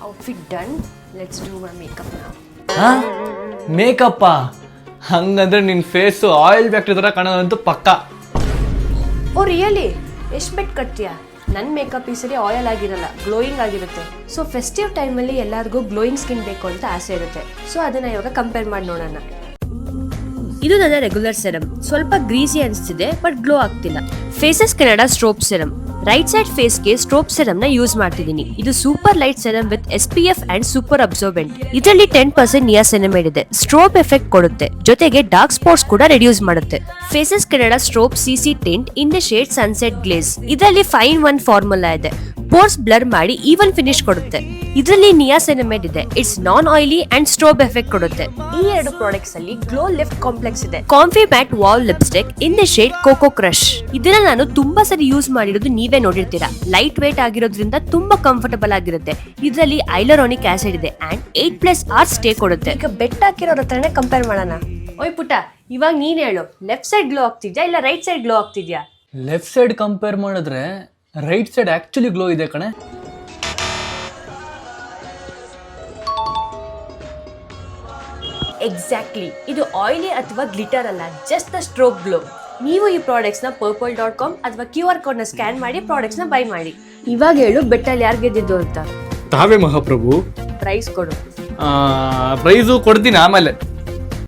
Outfit done. Let's do my makeup now. ಹಾ ಮೇಕಪ್ಪ? ಹಂಗಂದ್ರೆ ನಿನ್ನ ಫೇಸು ಆಯಿಲ್ ಫ್ಯಾಕ್ಟ್ರಿ ಥರ ಕಾಣೋದಂತೂ ಪಕ್ಕ. Oh really? ಎಷ್ಟು ಬೆಟ್ ಕಟ್ತೀಯಾ? ನನ್ನ ಮೇಕಪ್ ಈ ಸರಿ ಆಯಿಲ್ ಆಗಿರಲ್ಲ, ಗ್ಲೋಯಿಂಗ್ ಆಗಿರುತ್ತೆ. ಸೊ ಫೆಸ್ಟಿವ್ ಟೈಮಲ್ಲಿ ಎಲ್ಲರಿಗೂ ಗ್ಲೋಯಿಂಗ್ ಸ್ಕಿನ್ ಬೇಕು ಅಂತ ಆಸೆ ಇರುತ್ತೆ. ಸೊ ಅದನ್ನ ಇವಾಗ ಕಂಪೇರ್ ಮಾಡಿ ನೋಡೋಣ. ಇದು ನನ್ನ ರೆಗ್ಯುಲರ್ ಸೆರಮ್. ಸ್ವಲ್ಪ ಗ್ರೀಸಿ ಅನಿಸ್ತಿದೆ ಬಟ್ ಗ್ಲೋ ಆಗ್ತಿಲ್ಲ. Faces Canada strobe serum. Right side ಫೇಸ್ಗೆ ಸ್ಟ್ರೋಬ್ ಸೆರಮ್ ನ ಯೂಸ್ ಮಾಡ್ತಿದ್ದೀನಿ. ಇದು super light serum with SPF and super absorbent. ಇದರಲ್ಲಿ 10% ನಿಯಾಸಿನಮೈಡ್ ಇದೆ. ಸ್ಟ್ರೋಬ್ ಎಫೆಕ್ಟ್ ಕೊಡುತ್ತೆ, ಜೊತೆಗೆ ಡಾರ್ಕ್ ಸ್ಪಾಟ್ಸ್ ಕೂಡ ರಿಡ್ಯೂಸ್ ಮಾಡುತ್ತೆ. Faces Canada strobe CC tint in the shade sunset glaze. ಇದರಲ್ಲಿ 5-in-1 ಫಾರ್ಮುಲಾ ಇದೆ. ಪೋರ್ಸ್ ಬ್ಲರ್ ಮಾಡಿ ಈವನ್ ಫಿನಿಶ್ ಕೊಡುತ್ತೆ. ಇದರಲ್ಲಿ ನಿಯಾಸಿನಮೈಡ್ ಇದೆ. It's non oily and strobe effect ಕೊಡುತ್ತೆ. ಈ ಎರಡು ಪ್ರಾಡಕ್ಟ್ಸ್ ಅಲ್ಲಿ ಗ್ಲೋ ಲಿಫ್ಟ್ ಕಾಂಪ್ಲೆಕ್ಸ್ ಇದೆ. Comfy matte wow lipstick in the shade coco crush. ಇದನ್ನ ನಾನು ತುಂಬಾ ಸರಿ ಯೂಸ್ ಮಾಡಿರೋದು ನೀವೇ ನೋಡಿರ್ತೀರಾ. ಲೈಟ್ ವೇಟ್ ಆಗಿರೋದ್ರಿಂದ ತುಂಬಾ ಕಂಫರ್ಟಬಲ್ ಆಗಿರುತ್ತೆ. ಇದರಲ್ಲಿ ಹೈಲುರಾನಿಕ್ ಆಸಿಡ್ ಇದೆ ಅಂಡ್ 8+ hours ಸ್ಟೇ ಕೊಡುತ್ತೆ. ಈಗ ಬೆಟ್ ಹಾಕಿರೋರ ಹತ್ರನೇ ಕಂಪೇರ್ ಮಾಡೋಣ. ಓಯ್ ಪುಟ್ಟ, ಇವಾಗ ನೀನ್ ಹೇಳು, ಲೆಫ್ಟ್ ಸೈಡ್ ಗ್ಲೋ ಆಗ್ತಿದ್ಯಾ ಇಲ್ಲ ರೈಟ್ ಸೈಡ್ ಗ್ಲೋ ಆಗ್ತಿದ್ಯಾ? ಲೆಫ್ಟ್ ಸೈಡ್ ಕಂಪೇರ್ ಮಾಡಿದ್ರೆ ರೈಟ್ ಸೈಡ್ ಆಕ್ಚುಲಿ ಗ್ಲೋ ಇದೆ ಕಣೆ. ಎಕ್ಸಾಕ್ಟ್ಲಿ. ಇದು ಆಯಿಲಿ ಅಥವಾ ಗ್ಲಿಟರ್ ಅಲ್ಲ, ಜಸ್ಟ್ ದ ಸ್ಟ್ರೋಬ್ ಗ್ಲೋ. ನೀವು ಈ ಪ್ರಾಡಕ್ಟ್ಸ್ ನ purple.com ಅಥವಾ QR ಕೋಡ್ ನ ಸ್ಕ್ಯಾನ್ ಮಾಡಿ ಪ್ರಾಡಕ್ಟ್ಸ್ ನ ಬೈ ಮಾಡಿ. ಇವಾಗ ಹೇಳು, ಬೆಟ್ಟಲ್ಲಿ ಯಾರು ಗೆದ್ದಿದ್ದು ಅಂತ? ತಾವೇ ಮಹಾಪ್ರಭು. ಪ್ರೈಸ್ ಕೊಡು. ಪ್ರೈಸು ಕೊಡ್ತೀನಿ ಆಮೇಲೆ.